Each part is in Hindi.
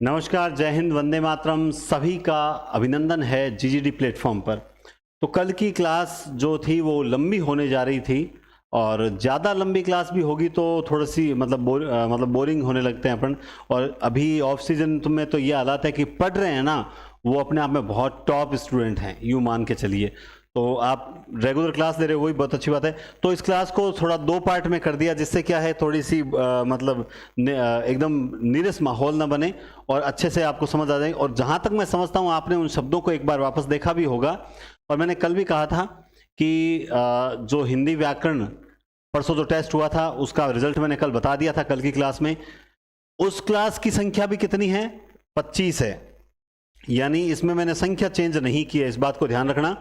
नमस्कार, जय हिंद, वंदे मातरम। सभी का अभिनंदन है जीजीडी प्लेटफॉर्म पर। तो कल की क्लास जो थी वो लंबी होने जा रही थी और ज़्यादा लंबी क्लास भी होगी तो थोड़ी सी मतलब बोरिंग होने लगते हैं अपन। और अभी ऑफ सीजन में तो ये हालात है कि पढ़ रहे हैं ना, वो अपने आप में बहुत टॉप स्टूडेंट हैं, यूँ मान के चलिए। तो आप रेगुलर क्लास दे रहे हो, वही बहुत अच्छी बात है। तो इस क्लास को थोड़ा दो पार्ट में कर दिया, जिससे क्या है थोड़ी सी एकदम नीरस माहौल ना बने और अच्छे से आपको समझ आ जाए। और जहाँ तक मैं समझता हूँ आपने उन शब्दों को एक बार वापस देखा भी होगा। और मैंने कल भी कहा था कि जो हिंदी व्याकरण परसों जो टेस्ट हुआ था उसका रिजल्ट मैंने कल बता दिया था कल की क्लास में। उस क्लास की संख्या भी कितनी है? 25 है। यानी इसमें मैंने संख्या चेंज नहीं की है, इस बात को ध्यान रखना।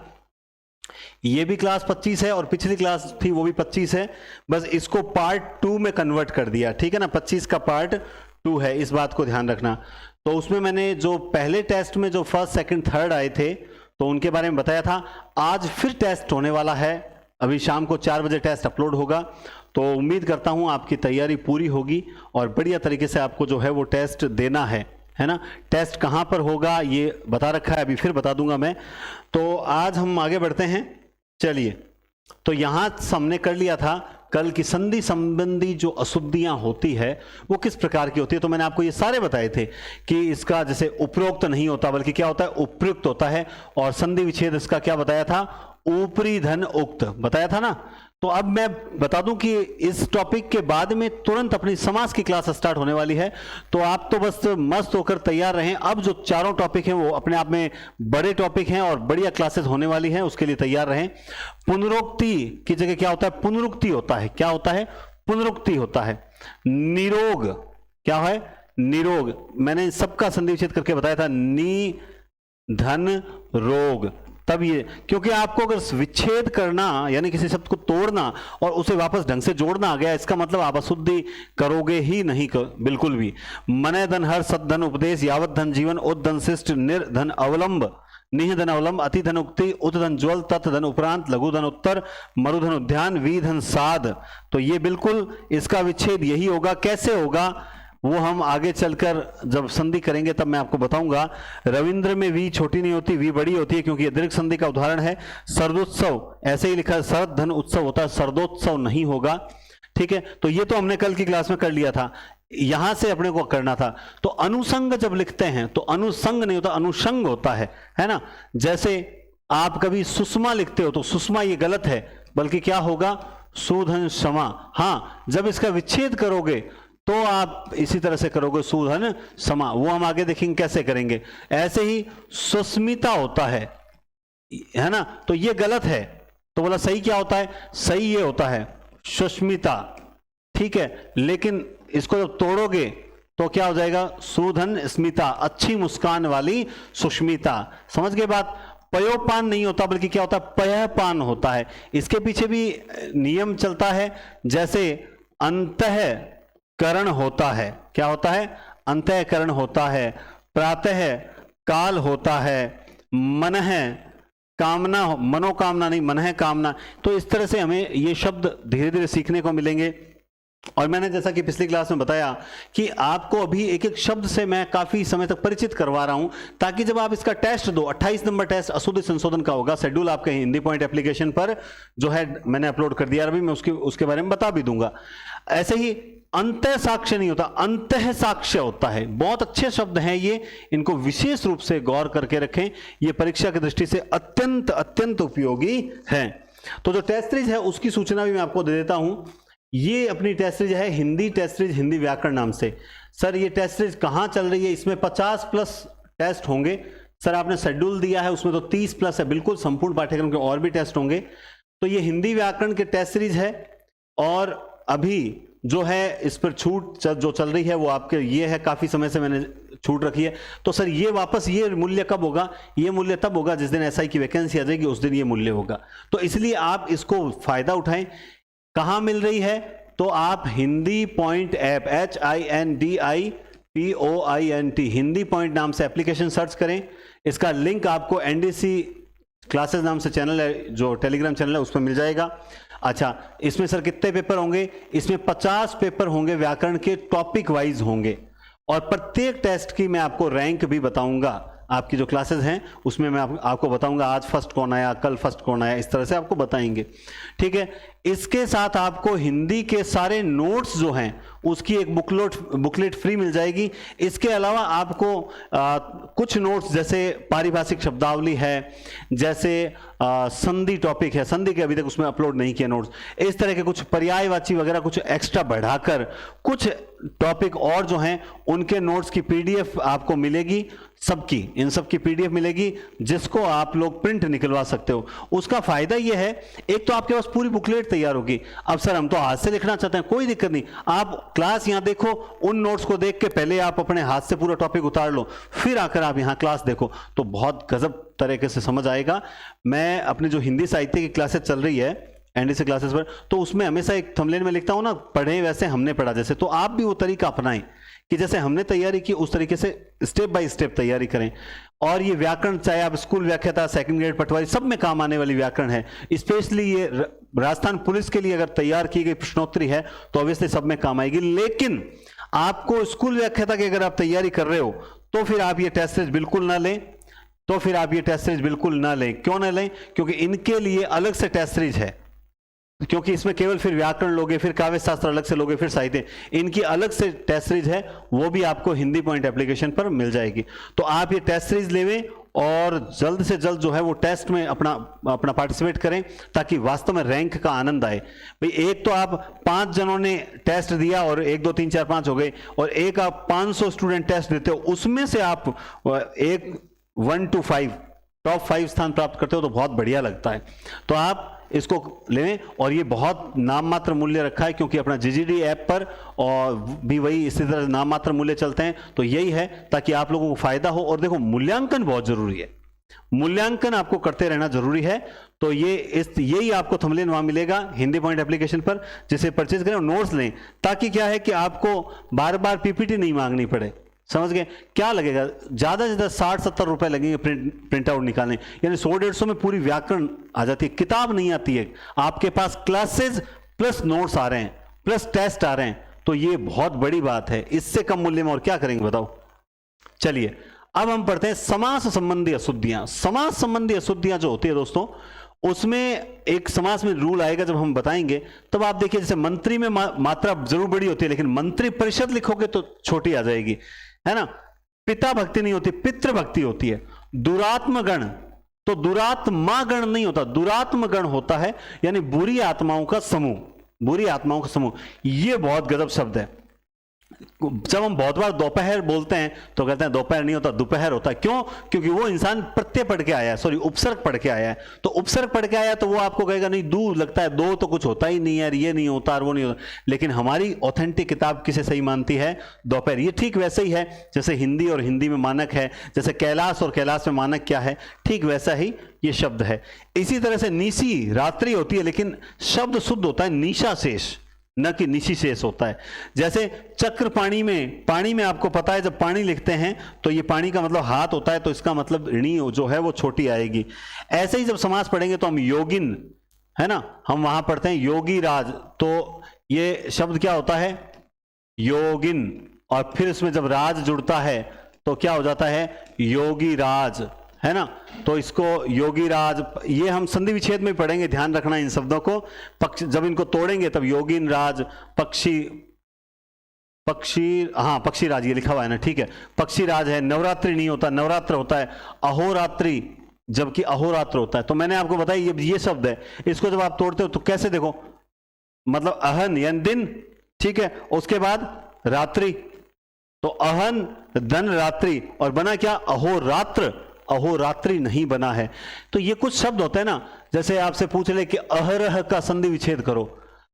ये भी क्लास 25 है और पिछली क्लास थी वो भी 25 है, बस इसको पार्ट 2 में कन्वर्ट कर दिया, ठीक है ना। 25 का पार्ट 2 है, इस बात को ध्यान रखना। तो उसमें मैंने जो पहले टेस्ट में जो फर्स्ट सेकंड थर्ड आए थे तो उनके बारे में बताया था। आज फिर टेस्ट होने वाला है, अभी शाम को 4 बजे टेस्ट अपलोड होगा। तो उम्मीद करता हूं आपकी तैयारी पूरी होगी और बढ़िया तरीके से आपको जो है वो टेस्ट देना है ना। टेस्ट कहां पर होगा ये बता रखा है, अभी फिर बता दूंगा मैं। तो आज हम आगे बढ़ते हैं, चलिए। तो यहां हमने कर लिया था कल की संधि संबंधी जो अशुद्धियां होती है वो किस प्रकार की होती है। तो मैंने आपको ये सारे बताए थे कि इसका जैसे उपरोक्त नहीं होता बल्कि क्या होता है, उपयुक्त होता है। और संधि विच्छेद इसका क्या बताया था, ऊपरी धन उक्त बताया था ना। तो अब मैं बता दूं कि इस टॉपिक के बाद में तुरंत अपनी समास की क्लास स्टार्ट होने वाली है। तो आप तो बस मस्त होकर तैयार रहें। अब जो चारों टॉपिक हैं वो अपने आप में बड़े टॉपिक हैं और बढ़िया क्लासेस होने वाली हैं, उसके लिए तैयार रहें। पुनरुक्ति की जगह क्या होता है, पुनरुक्ति होता है। क्या होता है? पुनरुक्ति होता है। निरोग क्या है? निरोग। मैंने सबका संधि विच्छेद करके बताया था, नि धन रोग। तब ये, क्योंकि आपको अगर विच्छेद करना यानी किसी शब्द को तोड़ना और उसे वापस ढंग से जोड़ना आ गया, इसका मतलब आप अशुद्धि करोगे ही नहीं बिल्कुल भी। मने धन हर सद धन उपदेश यावत धन जीवन उद धन शिष्ट निर्धन अवलंब निह धन अवलंब अति धन उक्ति उत धन ज्वल तत् धन उपरांत लघु धन उत्तर मरुधन उद्यान वी धन साध। तो ये बिल्कुल इसका विच्छेद यही होगा। कैसे होगा वो हम आगे चलकर जब संधि करेंगे तब मैं आपको बताऊंगा। रविंद्र में वी छोटी नहीं होती, वी बड़ी होती है, क्योंकि ये दीर्घ संधि का उदाहरण है। शरदोत्सव ऐसे ही लिखा है, शरद धन उत्सव होता है, शरदोत्सव नहीं होगा, ठीक है। तो ये तो हमने कल की क्लास में कर लिया था, यहां से अपने को करना था। तो अनुसंग जब लिखते हैं तो अनुसंग नहीं होता, अनुषंग होता है ना। जैसे आप कभी सुषमा लिखते हो तो सुषमा ये गलत है, बल्कि क्या होगा, सुधन क्षमा। हाँ, जब इसका विच्छेद करोगे तो आप इसी तरह से करोगे, सुधन समा। वो हम आगे देखेंगे कैसे करेंगे। ऐसे ही सुस्मिता होता है ना। तो ये गलत है, तो बोला सही क्या होता है, सही ये होता है सुस्मिता, ठीक है। लेकिन इसको जब तोड़ोगे तो क्या हो जाएगा, सुधन स्मिता, अच्छी मुस्कान वाली सुष्मिता। समझ गए बात। पयोपान नहीं होता बल्कि क्या होता है, पयपान होता है। इसके पीछे भी नियम चलता है। जैसे अंतः करण होता है, क्या होता है, अंतःकरण होता है। प्रातः काल होता है। मनः कामना, मनोकामना नहीं, मनः कामना। तो इस तरह से हमें ये शब्द धीरे धीरे सीखने को मिलेंगे। और मैंने जैसा कि पिछली क्लास में बताया कि आपको अभी एक एक शब्द से मैं काफी समय तक परिचित करवा रहा हूं, ताकि जब आप इसका टेस्ट दो, 28 नंबर टेस्ट अशुद्धि संशोधन का होगा। शेड्यूल आपके हिंदी पॉइंट एप्लीकेशन पर जो है मैंने अपलोड कर दिया, अभी मैं उसके बारे में बता भी दूंगा। ऐसे ही अंतः साक्ष्य नहीं होता, अंतः साक्ष्य होता है। बहुत अच्छे शब्द हैं ये, इनको विशेष रूप से गौर करके रखें, ये परीक्षा की दृष्टि से अत्यंत अत्यंत उपयोगी है। तो जो टेस्ट सीरीज है उसकी सूचना भी मैं आपको दे देता हूं। ये अपनी टेस्ट सीरीज है हिंदी टेस्ट सीरीज, हिंदी व्याकरण नाम से। सर ये टेस्ट सीरीज कहां चल रही है, इसमें 50 प्लस टेस्ट होंगे। सर आपने शेड्यूल दिया है उसमें तो 30 प्लस है, बिल्कुल संपूर्ण पाठ्यक्रम के और भी टेस्ट होंगे। तो ये हिंदी व्याकरण के टेस्ट सीरीज है और अभी जो है इस पर छूट जो चल रही है वो आपके ये है, काफी समय से मैंने छूट रखी है। तो सर ये वापस ये मूल्य कब होगा, ये मूल्य तब होगा जिस दिन एसआई की वैकेंसी आ जाएगी, उस दिन ये मूल्य होगा। तो इसलिए आप इसको फायदा उठाएं। कहां मिल रही है, तो आप Hindi point app, HINDIPOINT Hindi point नाम से एप्लीकेशन सर्च करें। इसका लिंक आपको एनडीसी क्लासेस नाम से चैनल है, जो टेलीग्राम चैनल है, उस पर मिल जाएगा। अच्छा, इसमें सर कितने पेपर होंगे, इसमें 50 पेपर होंगे, व्याकरण के टॉपिक वाइज होंगे। और प्रत्येक टेस्ट की मैं आपको रैंक भी बताऊंगा। आपकी जो क्लासेस हैं उसमें मैं आपको बताऊंगा आज फर्स्ट कौन आया, कल फर्स्ट कौन आया, इस तरह से आपको बताएंगे। ठीक है, इसके साथ आपको हिंदी के सारे नोट्स जो हैं उसकी एक बुकलेट फ्री मिल जाएगी। इसके अलावा आपको कुछ नोट्स जैसे पारिभाषिक शब्दावली है, जैसे संधि टॉपिक है, संधि के अभी तक उसमें अपलोड नहीं किया नोट्स, इस तरह के कुछ पर्यायवाची वगैरह कुछ एक्स्ट्रा बढ़ाकर कुछ टॉपिक और जो हैं उनके नोट्स की पीडीएफ आपको मिलेगी, सबकी इन सब की पीडीएफ मिलेगी जिसको आप लोग प्रिंट निकलवा सकते हो। उसका फायदा यह है, एक तो आपके पास पूरी बुकलेट तैयार होगी। अब सर हम तो हाथ से लिखना चाहते हैं, कोई दिक्कत नहीं, आप क्लास यहां देखो, उन नोट्स को देख के पहले आप अपने हाथ से पूरा टॉपिक उतार लो, फिर आकर आप यहां क्लास देखो तो बहुत गजब तरीके से समझ आएगा। मैं अपने जो हिंदी साहित्य की क्लासेस चल रही है एनडीसी क्लासेस पर, तो उसमें हमेशा एक थंबनेल में लिखता हूं ना, पढ़े वैसे हमने पढ़ा जैसे, तो आप भी वो तरीका अपनाएं कि जैसे हमने तैयारी की उस तरीके से स्टेप बाय स्टेप तैयारी करें। और ये व्याकरण चाहे आप स्कूल व्याख्याता, सेकंड ग्रेड पटवारी, सब में काम आने वाली व्याकरण है। स्पेशली ये राजस्थान पुलिस के लिए अगर तैयार की गई प्रश्नोत्तरी है तो ऑब्वियसली सब में काम आएगी। लेकिन आपको स्कूल व्याख्याता की अगर आप तैयारी कर रहे हो तो फिर आप ये टेस्ट सीरीज बिल्कुल ना लें, क्यों ना लें? क्योंकि इनके लिए अलग से टेस्ट सीरीज है, क्योंकि इसमें केवल फिर व्याकरण लोगे, फिर काव्य शास्त्र अलग से लोगे, फिर साहित्य, इनकी अलग से टेस्ट सीरीज है, वो भी आपको हिंदी पॉइंट एप्लीकेशन पर मिल जाएगी। तो आप ये टेस्ट सीरीज लेवें और जल्द से जल्द जो है वो टेस्ट में अपना पार्टिसिपेट करें ताकि वास्तव में रैंक का आनंद आए। भाई एक तो आप 5 जनों ने टेस्ट दिया और 1 2 3 4 5 हो गए, और एक आप 500 स्टूडेंट टेस्ट देते हो, उसमें से आप एक 1 to 5 टॉप 5 स्थान प्राप्त करते हो तो बहुत बढ़िया लगता है। तो आप इसको लें, और ये बहुत नाम मात्र मूल्य रखा है क्योंकि अपना जीजीडी ऐप पर और भी वही इसी तरह नाम मात्र मूल्य चलते हैं, तो यही है ताकि आप लोगों को फायदा हो। और देखो मूल्यांकन बहुत जरूरी है, मूल्यांकन आपको करते रहना जरूरी है। तो यही आपको थंबनेल वहां मिलेगा हिंदी पॉइंट एप्लीकेशन पर, जिसे परचेज करें और नोट्स लें, ताकि क्या है कि आपको बार बार पीपीटी नहीं मांगनी पड़े। समझ गए? क्या लगेगा, ज्यादा से ज्यादा 60-70 रुपए लगेंगे प्रिंट आउट निकालने, यानी 100-150 में पूरी व्याकरण आ जाती है, किताब नहीं आती है। आपके पास क्लासेस प्लस नोट्स आ रहे हैं प्लस टेस्ट आ रहे हैं, तो ये बहुत बड़ी बात है। इससे कम मूल्य में और क्या करेंगे बताओ? चलिए अब हम पढ़ते हैं समास संबंधी अशुद्धियां। समास संबंधी अशुद्धियां जो होती है दोस्तों, उसमें एक समास में रूल आएगा जब हम बताएंगे, तब आप देखिए जैसे मंत्री में मात्रा जरूर बड़ी होती है, लेकिन मंत्री परिषद लिखोगे तो छोटी आ जाएगी, है ना। पिता भक्ति नहीं होती, पितृ भक्ति होती है। दुरात्म गण, तो दुरात्मा गण नहीं होता, दुरात्म गण होता है, यानी बुरी आत्माओं का समूह, बुरी आत्माओं का समूह। ये बहुत गजब शब्द है। जब हम बहुत बार दोपहर बोलते हैं तो कहते हैं दोपहर नहीं होता, दोपहर होता है। क्यों? क्योंकि वो इंसान प्रत्यय पढ़ के आया है, सॉरी उपसर्ग पढ़ के आया है। तो उपसर्ग पढ़ के आया तो वो आपको कहेगा नहीं दूर लगता है, दो तो कुछ होता ही नहीं है, ये नहीं होता और वो नहीं होता। लेकिन हमारी ऑथेंटिक किताब किसे सही मानती है? दोपहर। ये ठीक वैसे ही है जैसे हिंदी और हिंदी में मानक है, जैसे कैलाश और कैलाश में मानक क्या है, ठीक वैसा ही ये शब्द है। इसी तरह से निशी रात्रि होती है, लेकिन शब्द शुद्ध होता है निशा शेष, न कि निशी शेष होता है। जैसे चक्र पानी में आपको पता है जब पानी लिखते हैं तो ये पानी का मतलब हाथ होता है, तो इसका मतलब ऋणी जो है वो छोटी आएगी। ऐसे ही जब समास पढ़ेंगे तो हम योगिन, है ना, हम वहां पढ़ते हैं योगी राज, तो ये शब्द क्या होता है? योगिन। और फिर इसमें जब राज जुड़ता है तो क्या हो जाता है? योगी राज, है ना। तो इसको योगी राज, ये हम संधि विच्छेद में पढ़ेंगे, ध्यान रखना इन शब्दों को। जब इनको तोड़ेंगे तब योगिन राज, पक्षी राज ये लिखा हुआ है ना, ठीक है, पक्षी राज है। नवरात्रि नहीं होता, नवरात्र होता है। अहोरात्रि, जबकि अहोरात्र होता है। तो मैंने आपको बताया ये शब्द है, इसको जब आप तोड़ते हो तो कैसे देखो, मतलब अहन यानी दिन, ठीक है, उसके बाद रात्रि, तो अहन धन रात्रि, और बना क्या? अहोरात्र। अहोरात्रि नहीं बना है। तो ये कुछ शब्द होते हैं ना, जैसे आपसे पूछ ले कि अहरह का संधि विच्छेद करो,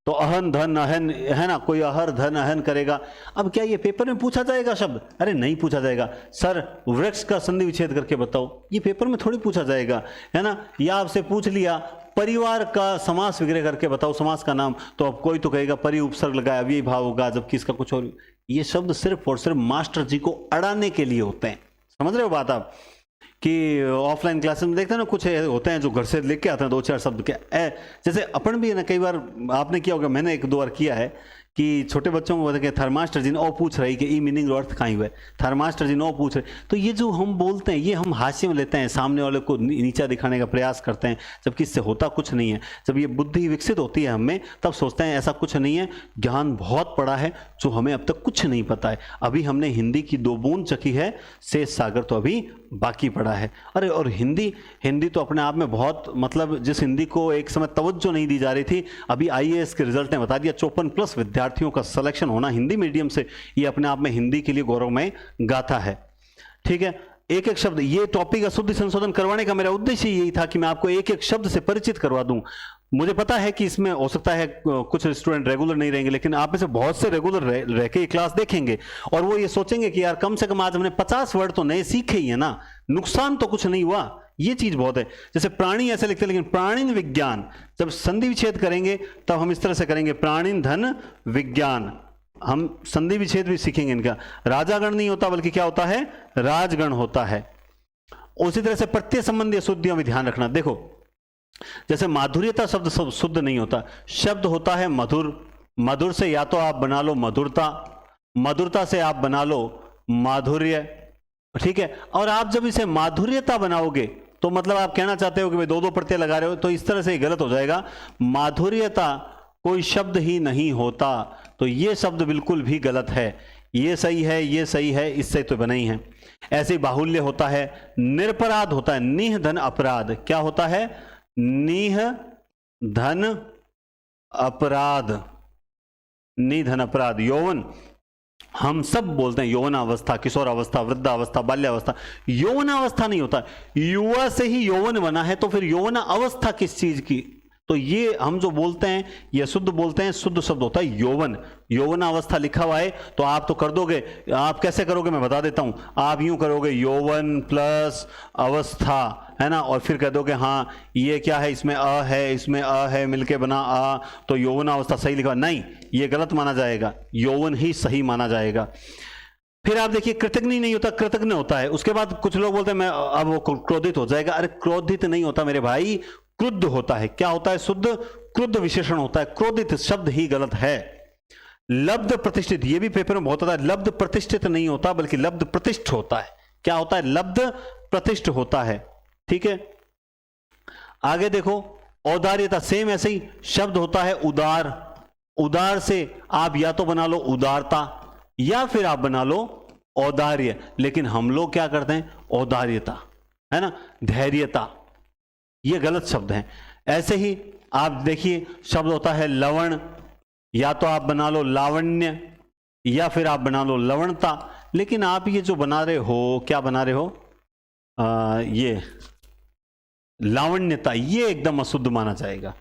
तो अहन धन अहन, है ना, कोई अहर धन अहन करेगा। अब क्या ये पेपर में पूछा जाएगा शब्द? अरे नहीं पूछा जाएगा। सर वृक्ष का संधि विच्छेद करके बताओ, ये पेपर में थोड़ी पूछा जाएगा, है ना। या आपसे पूछ लिया परिवार का समास विग्रह करके बताओ समास का नाम, तो अब कोई तो कहेगा परि उपसर्ग लगाया अव्ययी भाव होगा, जबकि इसका कुछ और। ये शब्द सिर्फ और सिर्फ मास्टर जी को अड़ाने के लिए होते हैं। समझ रहे हो बात आप? कि ऑफलाइन क्लासेस में देखते हैं ना, कुछ होते हैं जो घर से लिख के आते हैं 2-4 शब्द के, जैसे अपन भी है ना, कई बार आपने किया होगा, मैंने 1-2 बार किया है कि छोटे बच्चों को बोलते हैं थर्मास्टर जी ने ओ पूछ रही कि ई मीनिंग अर्थ कहाँ हुआ है, थर्मास्टर जी ने ओ पूछ रहे। तो ये जो हम बोलते हैं ये हम हास्य में लेते हैं, सामने वाले को नीचा दिखाने का प्रयास करते हैं, जबकि इससे होता कुछ नहीं है। जब ये बुद्धि विकसित होती है हमें, तब सोचते हैं ऐसा कुछ नहीं है, ज्ञान बहुत पड़ा है जो हमें अब तक कुछ नहीं पता है। अभी हमने हिंदी की 2 बूंद चखी है, शेष सागर तो अभी बाकी पड़ा है। अरे और हिंदी तो अपने आप में बहुत, मतलब जिस हिंदी को एक समय तवज्जो नहीं दी जा रही थी, अभी आईएएस के रिजल्ट ने बता दिया 54+ विद्यार्थियों का सिलेक्शन होना हिंदी मीडियम से, ये अपने आप में हिंदी के लिए गौरवमय गाथा है। ठीक है, एक एक शब्द, ये टॉपिक का शुद्ध संशोधन करवाने का मेरा उद्देश्य यही था कि मैं आपको एक एक शब्द से परिचित करवा दूं। मुझे पता है कि इसमें हो सकता है कुछ स्टूडेंट रेगुलर नहीं रहेंगे, लेकिन आप में से बहुत से रेगुलर रह के क्लास देखेंगे और वो ये सोचेंगे कि यार कम से कम आज हमने 50 वर्ड तो नए सीखे ही है ना, नुकसान तो कुछ नहीं हुआ। ये चीज बहुत है। जैसे प्राणी ऐसे लिखते हैं, लेकिन प्राणीन विज्ञान, जब संधि विच्छेद करेंगे तब हम इस तरह से करेंगे, प्राणीन धन विज्ञान। हम संधि विच्छेद भी सीखेंगे इनका। राजागण नहीं होता बल्कि क्या होता है, राजगण होता है। उसी तरह से प्रत्यय संबंधी अशुद्धियों में ध्यान रखना। देखो जैसे माधुर्यता शब्द शुद्ध नहीं होता, शब्द होता है मधुर, मधुर से या तो आप बना लो मधुरता, मधुरता से आप बना लो माधुर्य। ठीक है, और आप जब इसे माधुर्यता बनाओगे तो मतलब आप कहना चाहते हो कि भाई 2 प्रत्यय लगा रहे हो, तो इस तरह से गलत हो जाएगा। माधुर्यता कोई शब्द ही नहीं होता, तो ये शब्द बिल्कुल भी गलत है। ये सही है, ये सही है, इससे तो बना ही है। ऐसे ही बाहुल्य होता है, निरपराध होता है, निह धन अपराध। क्या होता है, निह धन अपराध, निधन अपराध। यौवन हम सब बोलते हैं, यौवनावस्था, किशोरावस्था, वृद्धावस्था, बाल्यावस्था। यौवनावस्था नहीं होता, युवा से ही यौवन बना है, तो फिर यौवना अवस्था किस चीज की? तो ये हम जो बोलते हैं ये शुद्ध बोलते हैं, शुद्ध शब्द होता है यौवन। यौवनावस्था लिखा हुआ है तो आप तो कर दोगे। आप कैसे करोगे मैं बता देता हूं। आप यूं करोगे यौवन प्लस अवस्था, है ना, और फिर कह दोगे हाँ ये क्या है, इसमें अ है, इसमें अ है, मिलके बना आ, तो यौवनावस्था सही लिखा। नहीं, ये गलत माना जाएगा, यौवन ही सही माना जाएगा। फिर आप देखिए कृतघ्न नहीं होता, कृतघ्न होता है। उसके बाद कुछ लोग बोलते हैं मैं अब वो क्रोधित हो जाएगा। अरे क्रोधित नहीं होता मेरे भाई, क्रुद्ध होता है। क्या होता है, शुद्ध क्रुद्ध विशेषण होता है। क्रोधित शब्द ही गलत है। लब्ध प्रतिष्ठित, ये भी पेपर में बहुत होता है। लब्ध प्रतिष्ठित नहीं होता बल्कि लब्ध प्रतिष्ठ होता है। क्या होता है, लब्ध प्रतिष्ठ होता है। ठीक है, आगे देखो औदार्यता, सेम ऐसे ही शब्द होता है उदार। उदार से आप या तो बना लो उदारता या फिर आप बना लो औदार्य, लेकिन हम लोग क्या करते हैं, औदार्यता, है ना, धैर्यता, ये गलत शब्द हैं। ऐसे ही आप देखिए शब्द होता है लवण, या तो आप बना लो लावण्य या फिर आप बना लो लवणता, लेकिन आप ये जो बना रहे हो, क्या बना रहे हो, ये लावण्यता, ये एकदम अशुद्ध माना जाएगा।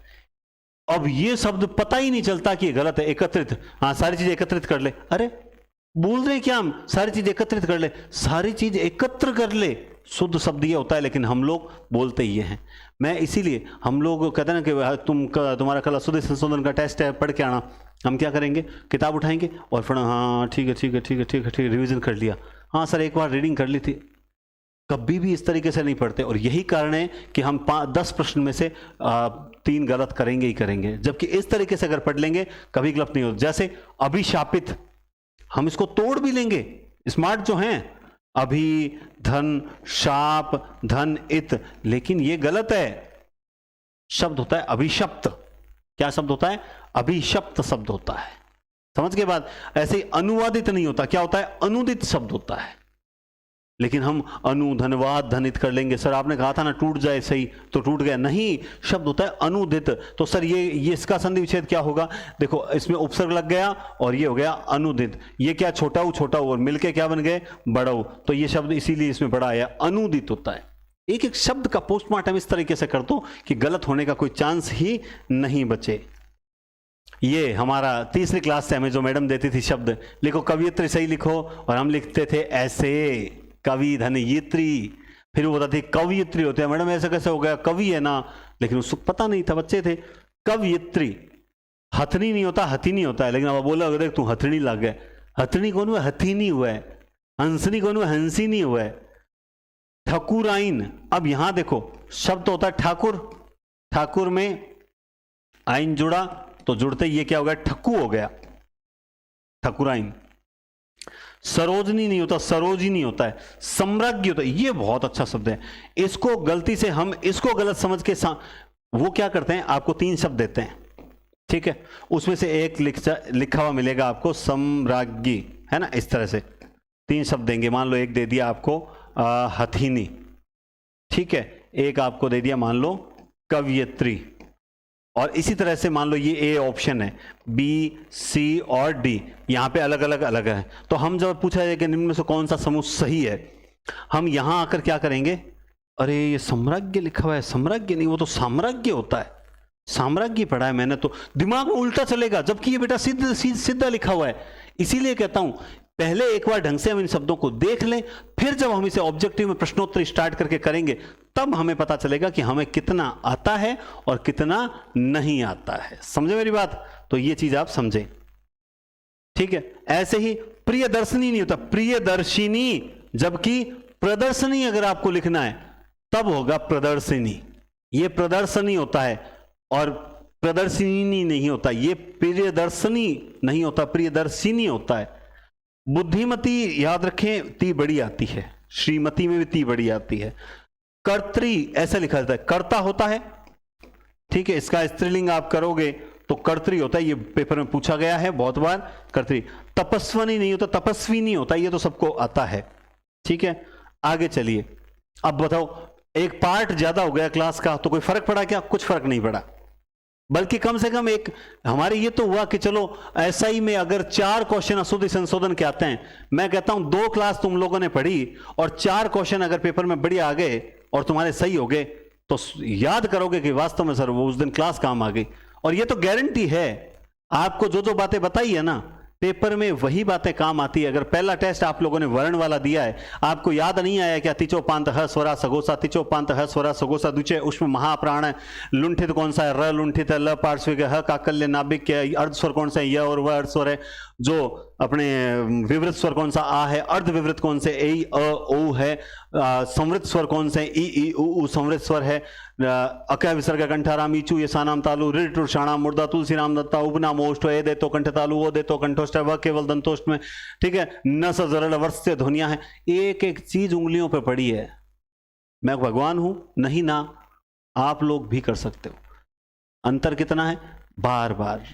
अब ये शब्द पता ही नहीं चलता कि ये गलत है। एकत्रित, हाँ सारी चीज एकत्रित कर ले। अरे बोल रहे क्या हम, सारी चीज एकत्रित कर ले, सारी चीज एकत्र कर ले, शुद्ध शब्द ये होता है, लेकिन हम लोग बोलते ये हैं। मैं इसीलिए हम लोग कहते हैं ना कि तुम्हारा कल शुद्ध संशोधन का टेस्ट है, पढ़ के आना। हम क्या करेंगे, किताब उठाएंगे और फिर हाँ ठीक है ठीक है ठीक है ठीक है ठीक है, रिविजन कर लिया, हाँ सर एक बार रीडिंग कर ली थी। कभी भी इस तरीके से नहीं पढ़ते, और यही कारण है कि हम 10 प्रश्न में से 3 गलत करेंगे ही करेंगे। जबकि इस तरीके से अगर पढ़ लेंगे कभी गलत नहीं होता। जैसे अभिशापित, हम इसको तोड़ भी लेंगे, स्मार्ट जो हैं, अभी धन शाप धन इत, लेकिन ये गलत है। शब्द होता है अभिशप्त। क्या शब्द होता है, अभिशप्त शब्द होता है। समझ के बाद ऐसे ही अनुवादित नहीं होता, क्या होता है, अनुदित शब्द होता है। लेकिन हम अनु धनवाद धनित कर लेंगे। सर आपने कहा था ना टूट जाए सही, तो टूट गया, नहीं, शब्द होता है अनुदित। तो सर ये इसका संधि विच्छेद क्या होगा, देखो इसमें उपसर्ग लग गया और ये हो गया अनुदित। ये क्या, छोटा ऊ छोटा ऊ और मिलके क्या बन गए, बड़ा ऊ, तो ये शब्द इसीलिए इसमें बड़ा आया, अनुदित होता है। एक एक शब्द का पोस्टमार्टम इस तरीके से कर दो कि गलत होने का कोई चांस ही नहीं बचे। ये हमारा तीसरी क्लास से हमें जो मैडम देती थी शब्द, लिखो कवियत्री सही लिखो, और हम लिखते थे ऐसे कवि धनयित्री, फिर वो बताती कवियत्री होते हैं। मैडम ऐसे कैसे हो गया, कवि है ना, लेकिन उसको पता नहीं था, बच्चे थे। कवियत्री, हथनी नहीं होता, हथी नहीं होता है, लेकिन अब बोला देख तू हथनी लग गए। हथनी कौन हुआ, हथी नहीं हुआ है। हंसनी कौन हुआ, हंसी नहीं हुआ है। ठकुराइन, अब यहां देखो शब्द होता है ठाकुर, ठाकुर में आइन जुड़ा तो जुड़ते ये क्या हो गया, ठक्कू हो गया। ठकुराइन। सरोजनी नहीं होता, सरोजिनी होता है, सम्राज्ञी होता है। ये बहुत अच्छा शब्द है। इसको गलती से हम इसको गलत समझ के वो क्या करते हैं, आपको 3 शब्द देते हैं, ठीक है, उसमें से एक लिखा हुआ मिलेगा आपको सम्राज्ञी, है ना, इस तरह से 3 शब्द देंगे। मान लो एक दे दिया आपको हथिनी, ठीक है, एक आपको दे दिया मान लो कवयित्री, और इसी तरह से मान लो ये ए ऑप्शन है, बी, सी और डी, यहां पे अलग अलग है। तो हम जब पूछा जाए कि निम्न में से कौन सा समूह सही है, हम यहां आकर क्या करेंगे, अरे ये सम्राज्ञी लिखा हुआ है, सम्राज्ञी नहीं, वो तो साम्राज्य होता है, साम्राज्य पढ़ा है मैंने, तो दिमाग में उल्टा चलेगा, जबकि ये बेटा सीधा लिखा हुआ है। इसीलिए कहता हूं पहले एक बार ढंग से हम इन शब्दों को देख लें, फिर जब हम इसे ऑब्जेक्टिव में प्रश्नोत्तर स्टार्ट करके करेंगे, तब हमें पता चलेगा कि हमें कितना आता है और कितना नहीं आता है। समझे मेरी बात? तो ये चीज आप समझें, ठीक है। ऐसे ही प्रियदर्शिनी नहीं होता, प्रियदर्शिनी, जबकि प्रदर्शनी अगर आपको लिखना है तब होगा प्रदर्शिनी। ये प्रदर्शनी होता है और प्रदर्शिनी नहीं होता, ये प्रियदर्शनी नहीं होता, प्रियदर्शिनी होता है। बुद्धिमती याद रखें, ती बड़ी आती है, श्रीमती में भी ती बड़ी आती है। कर्त्री ऐसा लिखा जाता है, कर्ता होता है, ठीक है, इसका स्त्रीलिंग आप करोगे तो कर्त्री होता है, ये पेपर में पूछा गया है बहुत बार, कर्त्री। तपस्वनी नहीं होता, तपस्वी नहीं होता, ये तो सबको आता है, ठीक है। आगे चलिए, अब बताओ, एक पार्ट ज्यादा हो गया क्लास का, तो कोई फर्क पड़ा क्या? कुछ फर्क नहीं पड़ा, बल्कि कम से कम एक हमारे ये तो हुआ कि चलो एसआई में अगर 4 क्वेश्चन अशुद्धि संशोधन के आते हैं, मैं कहता हूं 2 क्लास तुम लोगों ने पढ़ी और 4 क्वेश्चन अगर पेपर में बढ़िया आ गए और तुम्हारे सही हो गए, तो याद करोगे कि वास्तव में सर वो उस दिन क्लास काम आ गई। और ये तो गारंटी है, आपको जो जो बातें बताई है ना, पेपर में वही बातें काम आती है। अगर पहला टेस्ट आप लोगों ने वर्ण वाला दिया है, आपको याद नहीं आया क्या, तिचोपांत ह स्वरा सगोसा, तिचोपांत ह स्वरा सगोसा, दुचे उष्म महाप्राण है, लुंठित कौन सा है, र लुंठित है, ल पार्श्विक है, ह काकल्य नाभिक है, अर्ध स्वर कौन सा है, य और व अर्ध स्वर है, जो अपने विवृत स्वर कौन सा आ है, अर्ध विवृत कौन से ए अ ओ है, संवृत स्वर कौन से ई उ संवृत स्वर है, अकह विसर्ग कंठाराम ईचू ये सानाम तालु ऋट शाणाम मुर्दा तुलसी राम दत्ता उपनाम ओष्ठ ए दे तो कंठ तालु ओ दे तो कंठोष्ट व केवल दंतोष्ट में, ठीक है। न सरल वर्ष से ध्वनिया है, एक एक चीज उंगलियों पे पड़ी है। मैं भगवान हूं नहीं ना, आप लोग भी कर सकते हो। अंतर कितना है? बार बार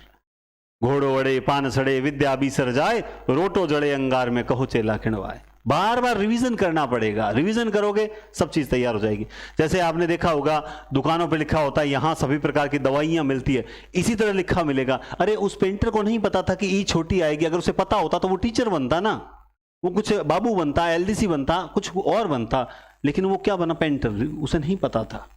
घोड़ो अड़े पान सड़े विद्या भी सर जाए, रोटो जड़े अंगार में कहो चेला खिणवाए। बार बार रिवीजन करना पड़ेगा, रिवीजन करोगे सब चीज तैयार हो जाएगी। जैसे आपने देखा होगा दुकानों पे लिखा होता है यहां सभी प्रकार की दवाइयां मिलती है, इसी तरह लिखा मिलेगा। अरे उस पेंटर को नहीं पता था कि ई छोटी आएगी, अगर उसे पता होता तो वो टीचर बनता ना, वो कुछ बाबू बनता, एलडीसी बनता, कुछ और बनता, लेकिन वो क्या बना? पेंटर। उसे नहीं पता था।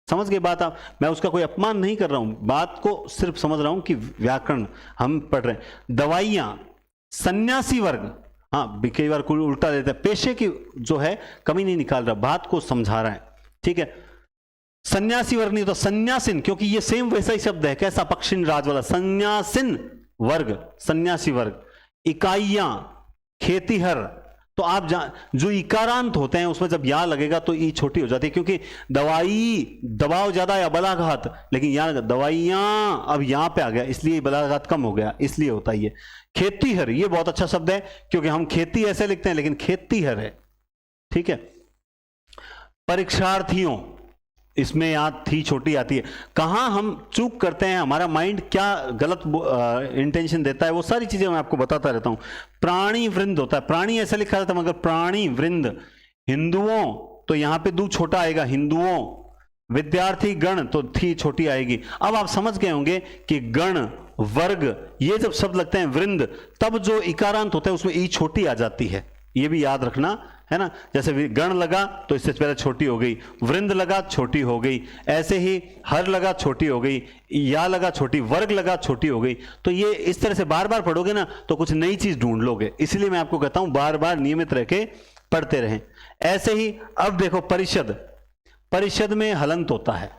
समझ गए बात आप? मैं उसका कोई अपमान नहीं कर रहा हूं, बात को सिर्फ समझ रहा हूं कि व्याकरण हम पढ़ रहे हैं। दवाइयां, सन्यासी वर्ग, हाँ कई बार कोई उल्टा देता है, पेशे की जो है कमी नहीं निकाल रहा, बात को समझा रहा है, ठीक है। सन्यासी वर्ग नहीं तो सन्यासिन, क्योंकि ये सेम वैसा ही शब्द है, कैसा? पक्षिन राज वाला, सन्यासिन वर्ग, सन्यासी वर्ग। इकाइयां, खेतीहर, तो आप जो इकारांत होते हैं उसमें जब या लगेगा तो ई छोटी हो जाती है, क्योंकि दवाई दबाव ज्यादा या बलाघात, लेकिन यहां दवाइयां अब यहां पे आ गया, इसलिए बलाघात कम हो गया, इसलिए होता है ये। खेतीहर, ये बहुत अच्छा शब्द है, क्योंकि हम खेती ऐसे लिखते हैं लेकिन खेतीहर है, ठीक है। परीक्षार्थियों, इसमें यहां थी छोटी आती है। कहां हम चूक करते हैं, हमारा माइंड क्या गलत इंटेंशन देता है, वो सारी चीजें मैं आपको बताता रहता हूं। प्राणी वृंद होता है, प्राणी ऐसा लिखा जाता है मगर प्राणी वृंद। हिंदुओं, तो यहां पे दू छोटा आएगा, हिंदुओं। विद्यार्थी गण, तो थी छोटी आएगी। अब आप समझ गए होंगे कि गण, वर्ग, ये जब शब्द लगते हैं वृंद, तब जो इकारांत होता है उसमें ई छोटी आ जाती है, ये भी याद रखना है ना। जैसे गण लगा तो इससे पहले छोटी हो गई, वृंद लगा छोटी हो गई, ऐसे ही हर लगा छोटी हो गई, या लगा छोटी, वर्ग लगा छोटी हो गई। तो ये इस तरह से बार बार पढ़ोगे ना तो कुछ नई चीज ढूंढ लोगे, इसलिए मैं आपको कहता हूं बार बार नियमित रह के पढ़ते रहें। ऐसे ही अब देखो परिषद, परिषद में हलंत होता है,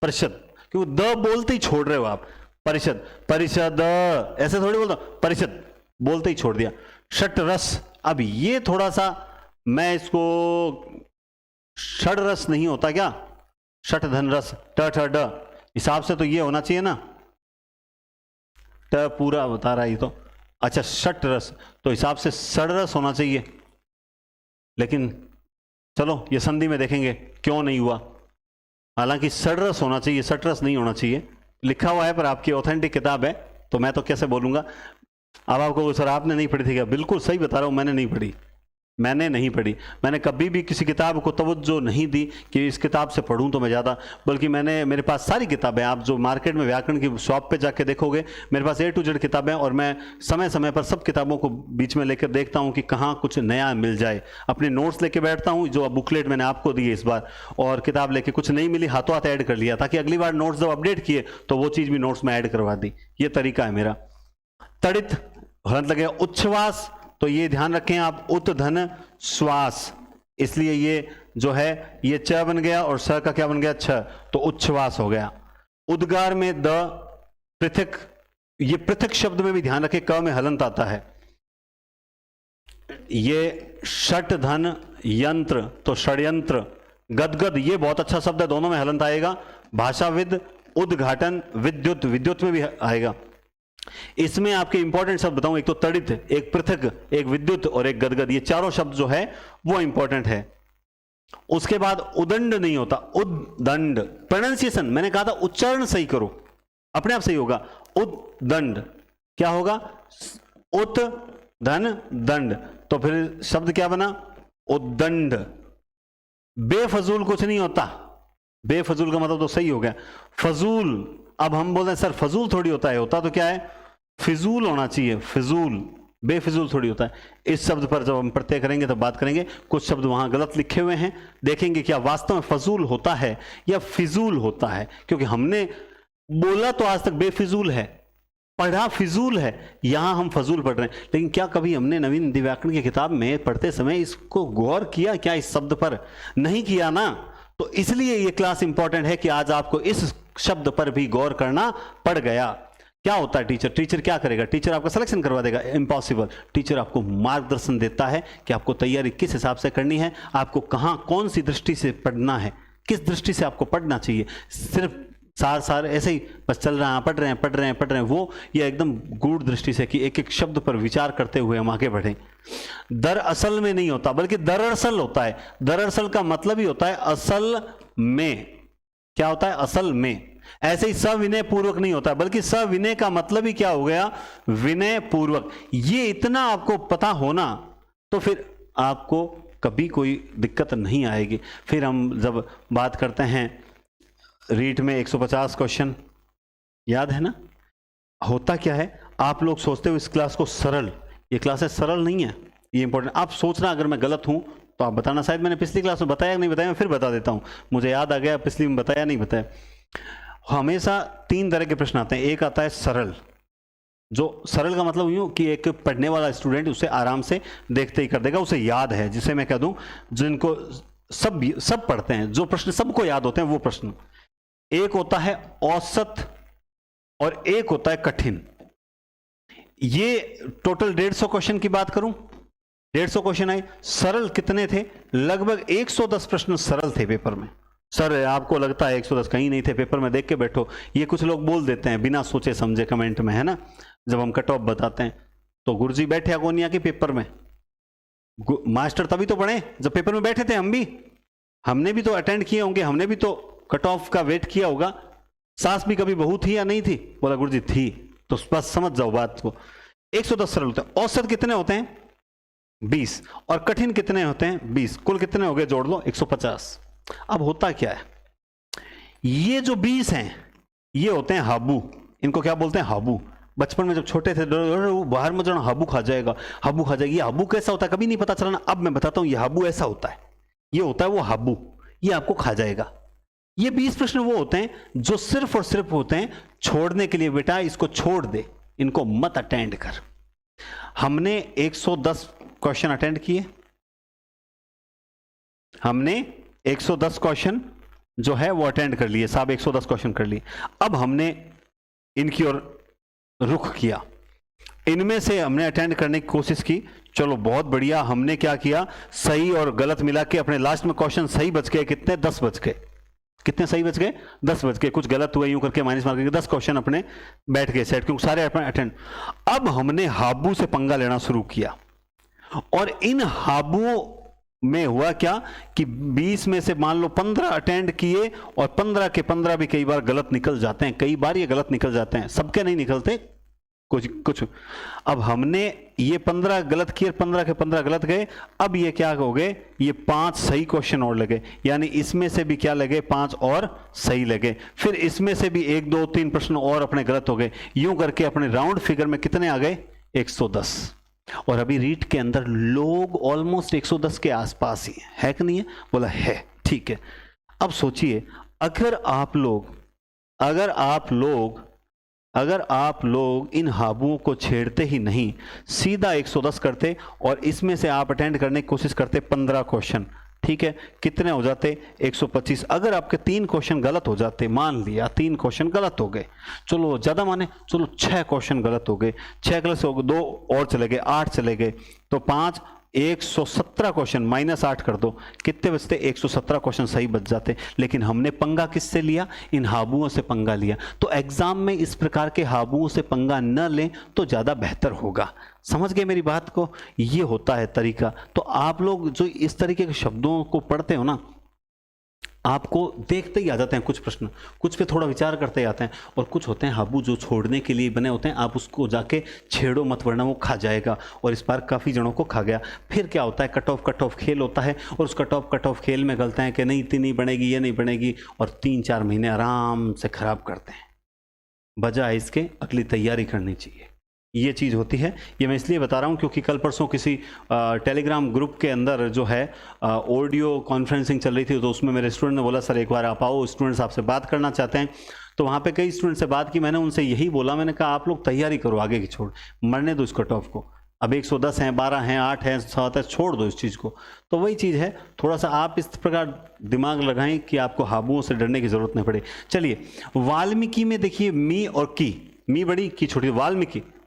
परिषद, क्योंकि द बोलते ही छोड़ रहे हो आप, परिषद, परिषद ऐसे थोड़ी बोलता, परिषद बोलते ही छोड़ दिया। षट रस, अब ये थोड़ा सा मैं इसको, षड रस नहीं होता क्या, षट धन रस, ट ठ ड, हिसाब से तो ये होना चाहिए ना, ट पूरा बता रहा है ये तो, अच्छा षट रस, तो हिसाब से षड्रस होना चाहिए, लेकिन चलो ये संधि में देखेंगे क्यों नहीं हुआ। हालांकि षड्रस होना चाहिए, षट्रस नहीं होना चाहिए, लिखा हुआ है, पर आपकी ऑथेंटिक किताब है तो मैं तो कैसे बोलूंगा। अब आपको सर आपने नहीं पढ़ी थी क्या? बिल्कुल सही बता रहा हूं, मैंने नहीं पढ़ी, मैंने नहीं पढ़ी। मैंने कभी भी किसी किताब को तवज्जो नहीं दी कि इस किताब से पढ़ूं तो मैं ज़्यादा, बल्कि मेरे पास सारी किताबें, आप जो मार्केट में व्याकरण की शॉप पे जाके देखोगे मेरे पास A to Z किताबें, और मैं समय समय पर सब किताबों को बीच में लेकर देखता हूं कि कहाँ कुछ नया मिल जाए। अपने नोट्स लेके बैठता हूँ, जो बुकलेट मैंने आपको दी है इस बार, और किताब लेके कुछ नहीं मिली हाथों हाथ ऐड कर लिया, ताकि अगली बार नोट्स जब अपडेट किए तो वो चीज़ भी नोट्स में ऐड करवा दी। ये तरीका है मेरा। तड़ित हलंत लगेगा, उच्छ्वास, तो ये ध्यान रखें आप, उत धन श्वास, इसलिए ये जो है ये च बन गया और स का क्या बन गया, छ, तो उच्छ्वास हो गया। उद्गार में द, पृथक, ये पृथक शब्द में भी ध्यान रखें, क में हलंत आता है। ये षट धन यंत्र, तो षड्यंत्र। गदगद, ये बहुत अच्छा शब्द है, दोनों में हलंत आएगा। भाषाविद, उद्घाटन, विद्युत, विद्युत में भी आएगा। इसमें आपके इंपॉर्टेंट शब्द बताऊं, एक तो तड़ित, एक पृथक, एक विद्युत और एक गदगद, ये चारों शब्द जो है वो इंपॉर्टेंट है। उसके बाद उदंड नहीं होता, उद्दंड। प्रोनाउंसिएशन मैंने कहा था उच्चारण सही करो, अपने आप सही होगा। उद्दंड क्या होगा, उत धन दंड, तो फिर शब्द क्या बना, उद्दंड। बेफजूल कुछ नहीं होता, बेफजूल का मतलब तो सही हो गया। फजूल, अब हम बोल रहे हैं सर फजूल थोड़ी होता है, होता तो क्या है, फिजूल होना चाहिए, फिजूल, बेफिजूल थोड़ी होता है। इस शब्द पर जब हम प्रत्यय करेंगे तो बात करेंगे। कुछ शब्द वहां गलत लिखे हुए हैं, देखेंगे क्या वास्तव में फजूल होता है या फिजूल होता है, क्योंकि हमने बोला तो आज तक बेफिजूल है, पढ़ा फिजूल है, यहां हम फजूल पढ़ रहे हैं। लेकिन क्या कभी हमने नवीन हिंदी व्याकरण की किताब में पढ़ते समय इसको गौर किया क्या, इस शब्द पर? नहीं किया ना, तो इसलिए ये क्लास इंपॉर्टेंट है कि आज आपको इस शब्द पर भी गौर करना पड़ गया। क्या होता है टीचर, टीचर क्या करेगा, टीचर आपका सिलेक्शन करवा देगा, इम्पॉसिबल। टीचर आपको मार्गदर्शन देता है कि आपको तैयारी किस हिसाब से करनी है, आपको कहाँ कौन सी दृष्टि से पढ़ना है, किस दृष्टि से आपको पढ़ना चाहिए। सिर्फ सार ऐसे ही बस चल रहा है, पढ़ रहे हैं वो, या एकदम गूढ़ दृष्टि से कि एक एक शब्द पर विचार करते हुए हम आगे बढ़ें। दरअसल में नहीं होता, बल्कि दरअसल होता है। दरअसल का मतलब ही होता है असल में। क्या होता है, असल में। ऐसे ही सविनय पूर्वक नहीं होता, बल्कि सविनय का मतलब ही क्या हो गया, विनय पूर्वक। ये इतना आपको पता होना तो फिर आपको कभी कोई दिक्कत नहीं आएगी। फिर हम जब बात करते हैं रीट में 150 क्वेश्चन, याद है ना, होता क्या है, आप लोग सोचते हो इस क्लास को सरल, ये क्लासेस सरल नहीं है, ये इंपॉर्टेंट। आप सोचना अगर मैं गलत हूं तो आप बताना, शायद मैंने पिछली क्लास में बताया नहीं बताया, मैं फिर बता देता हूं, मुझे याद आ गया पिछली में बताया नहीं बताया। हमेशा 3 तरह के प्रश्न आते हैं। एक आता है सरल, जो सरल का मतलब यूं कि एक पढ़ने वाला स्टूडेंट उसे आराम से देखते ही कर देगा, उसे याद है, जिसे मैं कह दूं जिनको सब पढ़ते हैं, जो प्रश्न सबको याद होते हैं वो प्रश्न। एक होता है औसत और एक होता है कठिन। ये टोटल 150 क्वेश्चन की बात करूं, 150 क्वेश्चन आए। सरल कितने थे, लगभग 110 प्रश्न सरल थे पेपर में। सर आपको लगता है 110, कहीं नहीं थे, पेपर में देख के बैठो। ये कुछ लोग बोल देते हैं बिना सोचे समझे कमेंट में, है ना, जब हम कट ऑफ बताते हैं तो गुरुजी बैठे अगोनिया के पेपर में, मास्टर तभी तो पढ़े जब पेपर में बैठे थे। हमने भी तो अटेंड किए होंगे, हमने भी तो कट ऑफ का वेट किया होगा। सास भी कभी बहू थी या नहीं थी, बोला गुरुजी थी, तो बस समझ जाओ बात को। 110 सरल होते हैं। औसत कितने होते हैं, 20, और कठिन कितने होते हैं, 20। कुल कितने हो गए, जोड़ लो, 150। अब होता क्या है, ये जो 20 हैं ये होते हैं हाबू। इनको क्या बोलते हैं, हाबू। बचपन में जब छोटे थे बाहर में जाना, हाबू खा जाएगा, हाबू खा जाएगी। हाबू कैसा होता है कभी नहीं पता चला। अब मैं बताता हूं, ये हाबू ऐसा होता है, ये होता है वो हाबू, ये आपको खा जाएगा। ये 20 प्रश्न वो होते हैं जो सिर्फ और सिर्फ होते हैं छोड़ने के लिए, बेटा इसको छोड़ दे, इनको मत अटेंड कर। हमने 110 क्वेश्चन अटेंड किए, हमने 110 क्वेश्चन जो है वो अटेंड कर लिए, साहब 110 क्वेश्चन कर लिए। अब हमने इनकी ओर रुख किया, इनमें से हमने अटेंड करने की कोशिश की, चलो बहुत बढ़िया। हमने क्या किया, सही और गलत मिला के अपने लास्ट में क्वेश्चन सही बच गए, कितने, 10 बच गए। कितने सही बच गए? 10 बच गए। कुछ गलत हुए यूं करके माइनस मार करके 10 क्वेश्चन अपने बैठ गए सेट, क्योंकि सारे अपने अटेंड। अब हमने हाबू से पंगा लेना शुरू किया और इन हाबुओं में हुआ क्या कि 20 में से मान लो 15 अटेंड किए और 15 के 15 भी कई बार गलत निकल जाते हैं, कई बार ये गलत निकल जाते हैं, सबके नहीं निकलते, कुछ कुछ। अब हमने ये 15 गलत किए, 15 के 15 गलत गए। अब ये क्या हो गए, ये 5 सही क्वेश्चन और लगे, यानी इसमें से भी क्या लगे, 5 और सही लगे। फिर इसमें से भी 1 2 3 प्रश्न और अपने गलत हो गए। यूं करके अपने राउंड फिगर में कितने आ गए, 110। और अभी रीट के अंदर लोग ऑलमोस्ट 110 के आसपास ही है कि नहीं है? बोला है, ठीक है। अब सोचिए, अगर आप लोग इन हाबुओं को छेड़ते ही नहीं, सीधा 110 करते और इसमें से आप अटेंड करने की कोशिश करते 15 क्वेश्चन, ठीक है, कितने हो जाते, 125। अगर आपके 3 क्वेश्चन गलत हो जाते, मान लिया 3 क्वेश्चन गलत हो गए, चलो ज्यादा माने, चलो 6 क्वेश्चन गलत हो गए, 6 गलत हो गए, 2 और चले गए, 8 चले गए, तो 5 117 क्वेश्चन -8 कर दो, कितने बचते, 117 क्वेश्चन सही बच जाते। लेकिन हमने पंगा किससे लिया, इन हाबुओं से पंगा लिया। तो एग्जाम में इस प्रकार के हाबुओं से पंगा न लें तो ज्यादा बेहतर होगा। समझ गए मेरी बात को? ये होता है तरीका। तो आप लोग जो इस तरीके के शब्दों को पढ़ते हो ना, आपको देखते ही आ जाते हैं कुछ प्रश्न, कुछ पे थोड़ा विचार करते ही आते हैं, और कुछ होते हैं हाबू जो छोड़ने के लिए बने होते हैं, आप उसको जाके छेड़ो मत वरना वो खा जाएगा। और इस बार काफ़ी जनों को खा गया। फिर क्या होता है, कट ऑफ खेल होता है, और उस कट ऑफ खेल में गलते हैं कि नहीं इतनी नहीं बनेगी, ये नहीं बनेगी, और 3-4 महीने आराम से खराब करते हैं। बजाय इसके अगली तैयारी करनी चाहिए। ये चीज़ होती है। ये मैं इसलिए बता रहा हूँ क्योंकि कल परसों किसी टेलीग्राम ग्रुप के अंदर जो है ऑडियो कॉन्फ्रेंसिंग चल रही थी, तो उसमें मेरे स्टूडेंट ने बोला सर एक बार आप आओ, स्टूडेंट्स आपसे बात करना चाहते हैं। तो वहाँ पे कई स्टूडेंट से बात की, मैंने उनसे यही बोला, मैंने कहा आप लोग तैयारी करो आगे की, छोड़ मरने दो इस कट ऑफ को। अब 110 हैं, 12 हैं, 8 हैं, 7 है, छोड़ दो इस चीज़ को। तो वही चीज़ है, थोड़ा सा आप इस प्रकार दिमाग लगाएं कि आपको हाबुओं से डरने की जरूरत नहीं पड़े। चलिए, वाल्मीकि में देखिए मी और की, मी बड़ी की छोटी,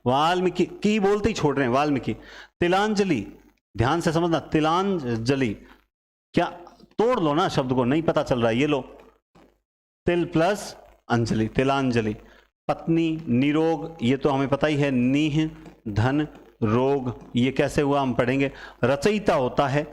वाल्मीकि की बोलते ही छोड़ रहे हैं, वाल्मीकि। तिलांजलि, ध्यान से समझना, तिलांजलि, क्या तोड़ लो ना शब्द को, नहीं पता चल रहा है, ये लो, तिल प्लस अंजलि, तिलांजलि। पत्नी, निरोग, ये तो हमें पता ही है, नीह, धन, रोग, ये कैसे हुआ हम पढ़ेंगे। रचयिता होता है,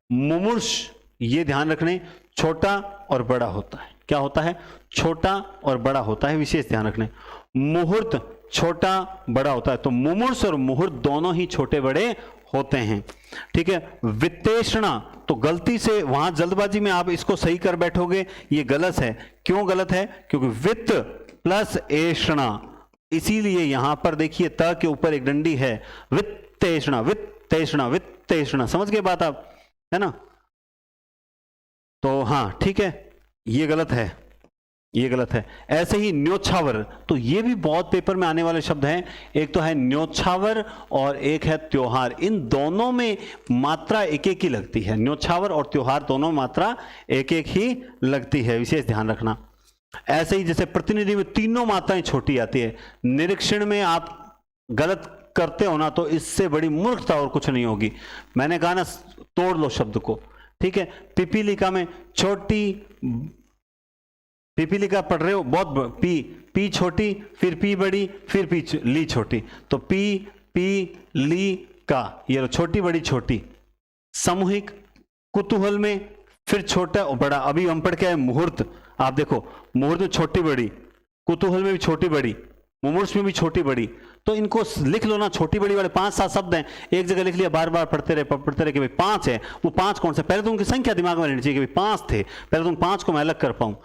मुमुर्ष, ये ध्यान रखने, छोटा और बड़ा होता है। क्या होता है, छोटा और बड़ा होता है, विशेष ध्यान रखने। मुहूर्त, छोटा बड़ा होता है, तो मुमुर्ष और मुहूर्त दोनों ही छोटे बड़े होते हैं, ठीक है। वित्तेषणा, तो गलती से वहां जल्दबाजी में आप इसको सही कर बैठोगे, ये गलत है। क्यों गलत है, क्योंकि वित्त प्लस एषणा, इसीलिए यहां पर देखिए त के ऊपर एक डंडी है, वित्तेषणा, वित्तेषणा, वित्तेषणा। समझ गए बात आप, है ना? तो हाँ ठीक है, ये गलत है, ये गलत है। ऐसे ही न्योछावर, तो ये भी बहुत पेपर में आने वाले शब्द हैं। एक तो है न्योछावर और एक है त्योहार। इन दोनों में मात्रा एक एक ही लगती है, न्योछावर और त्योहार दोनों मात्रा एक एक ही लगती है, विशेष ध्यान रखना। ऐसे ही जैसे प्रतिनिधि में तीनों मात्राएं छोटी आती है। निरीक्षण में आप गलत करते हो ना, तो इससे बड़ी मूर्खता और कुछ नहीं होगी। मैंने कहा ना, तोड़ लो शब्द को, ठीक है। पिपीलिका में छोटी, पिपीलिका पढ़ रहे हो, बहुत पी छोटी, फिर पी बड़ी, फिर पी ली छोटी, तो पी ली का, ये छोटी बड़ी छोटी। सामूहिक, कुतूहल में फिर छोटा और बड़ा। अभी हम पढ़ के आए मुहूर्त, आप देखो मुहूर्त में छोटी बड़ी, कुतूहल में भी छोटी बड़ी, मुमूर्ष में भी छोटी बड़ी। तो इनको लिख लो ना, छोटी बड़ी वाले 5-7 शब्द हैं, एक जगह लिख लिया, बार बार पढ़ते रहे कि भाई 5 है। वो 5 कौन से, पहले तो उनकी संख्या दिमाग में रहनी चाहिए कि भाई 5 थे, पहले तो उन 5 को मैं अलग कर पाऊं।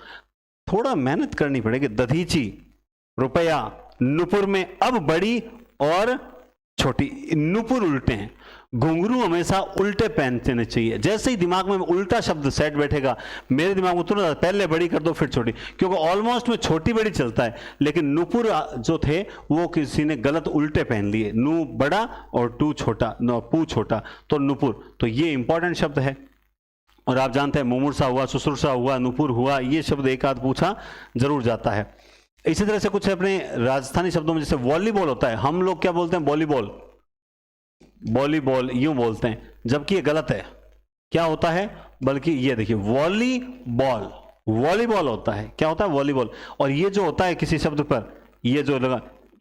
थोड़ा मेहनत करनी पड़ेगी। दधीची, रुपया, नुपुर में अब बड़ी और छोटी, नुपुर उल्टे हैं। घुंघरू हमेशा उल्टे पहनने चाहिए। जैसे ही दिमाग में उल्टा शब्द सेट बैठेगा, मेरे दिमाग में तुरंत पहले बड़ी कर दो फिर छोटी, क्योंकि ऑलमोस्ट में छोटी बड़ी चलता है, लेकिन नुपुर जो थे वो किसी ने गलत उल्टे पहन लिए, नु बड़ा और टू छोटा, पू छोटा, तो नुपुर। तो ये इंपॉर्टेंट शब्द है। और आप जानते हैं मुमुर्सा हुआ, सुसुरसा हुआ, नुपुर हुआ, ये शब्द एक आध पूछा जरूर जाता है। इसी तरह से कुछ अपने राजस्थानी शब्दों में, जैसे वॉलीबॉल होता है, हम लोग क्या बोलते हैं, वॉलीबॉल, वॉलीबॉल यूं बोलते हैं, जबकि ये गलत है। क्या होता है, बल्कि ये देखिए वॉलीबॉल, वॉलीबॉल होता है। क्या होता है? वॉलीबॉल। और ये जो होता है किसी शब्द पर, ये जो लगा,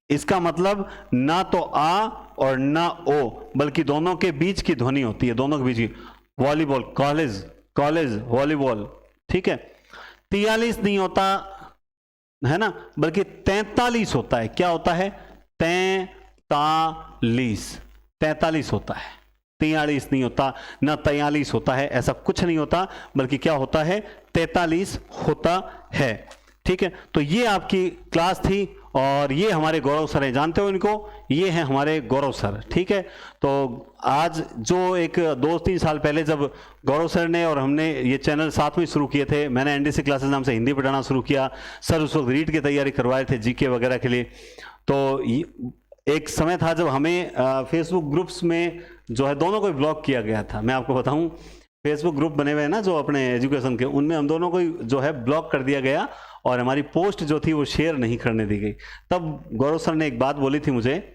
इसका मतलब ना तो आ और ना ओ, बल्कि दोनों के बीच की ध्वनि होती है, दोनों के बीच की। वॉलीबॉल, कॉलेज, कॉलेज, वॉलीबॉल, ठीक है। 43 नहीं होता है ना, बल्कि 43 होता है। क्या होता है? 43, 43 होता है, 43 नहीं होता, ना 43 होता है, ऐसा कुछ नहीं होता, बल्कि क्या होता है? 43 होता है। ठीक है, तो ये आपकी क्लास थी और ये हमारे गौरव सर हैं, जानते हो इनको? ये हैं हमारे गौरव सर। ठीक है, तो आज जो एक 2-3 साल पहले जब गौरव सर ने और हमने ये चैनल साथ में शुरू किए थे, मैंने एनडीसी क्लासेस नाम से हिंदी पढ़ाना शुरू किया, सर उस वक्त रीड की तैयारी करवाए थे जीके वगैरह के लिए। तो एक समय था जब हमें फेसबुक ग्रुप्स में जो है दोनों को ब्लॉक किया गया था। मैं आपको बताऊं, फेसबुक ग्रुप बने हुए हैं ना जो अपने एजुकेशन के, उनमें हम दोनों को जो है ब्लॉक कर दिया गया और हमारी पोस्ट जो थी वो शेयर नहीं करने दी गई। तब गौरव सर ने एक बात बोली थी मुझे,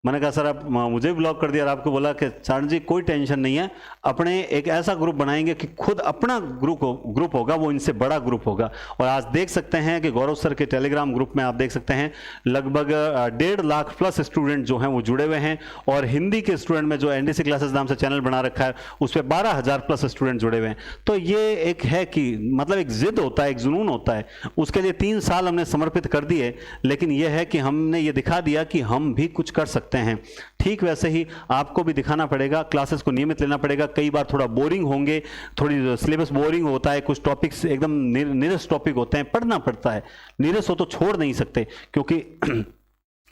मैंने कहा सर आप मुझे ब्लॉक कर दिया और आपको बोला कि चारण जी कोई टेंशन नहीं है, अपने एक ऐसा ग्रुप बनाएंगे कि खुद अपना ग्रुप होगा, वो इनसे बड़ा ग्रुप होगा। और आज देख सकते हैं कि गौरव सर के टेलीग्राम ग्रुप में आप देख सकते हैं लगभग 1.5 लाख प्लस स्टूडेंट जो हैं वो जुड़े हुए हैं। और हिंदी के स्टूडेंट में जो एनडीसी क्लासेस नाम से चैनल बना रखा है उस पर 12,000 प्लस स्टूडेंट जुड़े हुए हैं। तो ये एक है कि मतलब एक जिद होता है, एक जुनून होता है, उसके लिए 3 साल हमने समर्पित कर दिए, लेकिन यह है कि हमने ये दिखा दिया कि हम भी कुछ कर सकते हैं। ठीक वैसे ही आपको भी दिखाना पड़ेगा, क्लासेस को नियमित लेना पड़ेगा। कई बार थोड़ा बोरिंग होंगे, थोड़ी सिलेबस बोरिंग होता है, कुछ टॉपिक्स एकदम नीरस टॉपिक होते हैं, पढ़ना पड़ता है। नीरस हो तो छोड़ नहीं सकते क्योंकि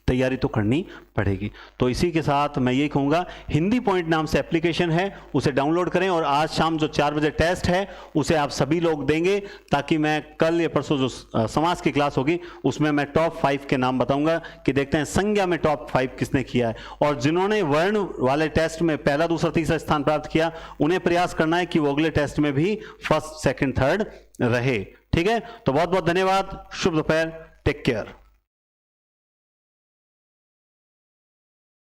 तैयारी तो करनी पड़ेगी। तो इसी के साथ मैं ये कहूँगा, हिंदी पॉइंट नाम से एप्लीकेशन है, उसे डाउनलोड करें और आज शाम जो 4 बजे टेस्ट है उसे आप सभी लोग देंगे, ताकि मैं कल या परसों जो समाज की क्लास होगी उसमें मैं टॉप 5 के नाम बताऊंगा कि देखते हैं संज्ञा में टॉप 5 किसने किया है। और जिन्होंने वर्ण वाले टेस्ट में पहला, दूसरा, तीसरा स्थान प्राप्त किया, उन्हें प्रयास करना है कि वो अगले टेस्ट में भी फर्स्ट, सेकेंड, थर्ड रहे। ठीक है, तो बहुत बहुत धन्यवाद, शुभ दोपहर, टेक केयर।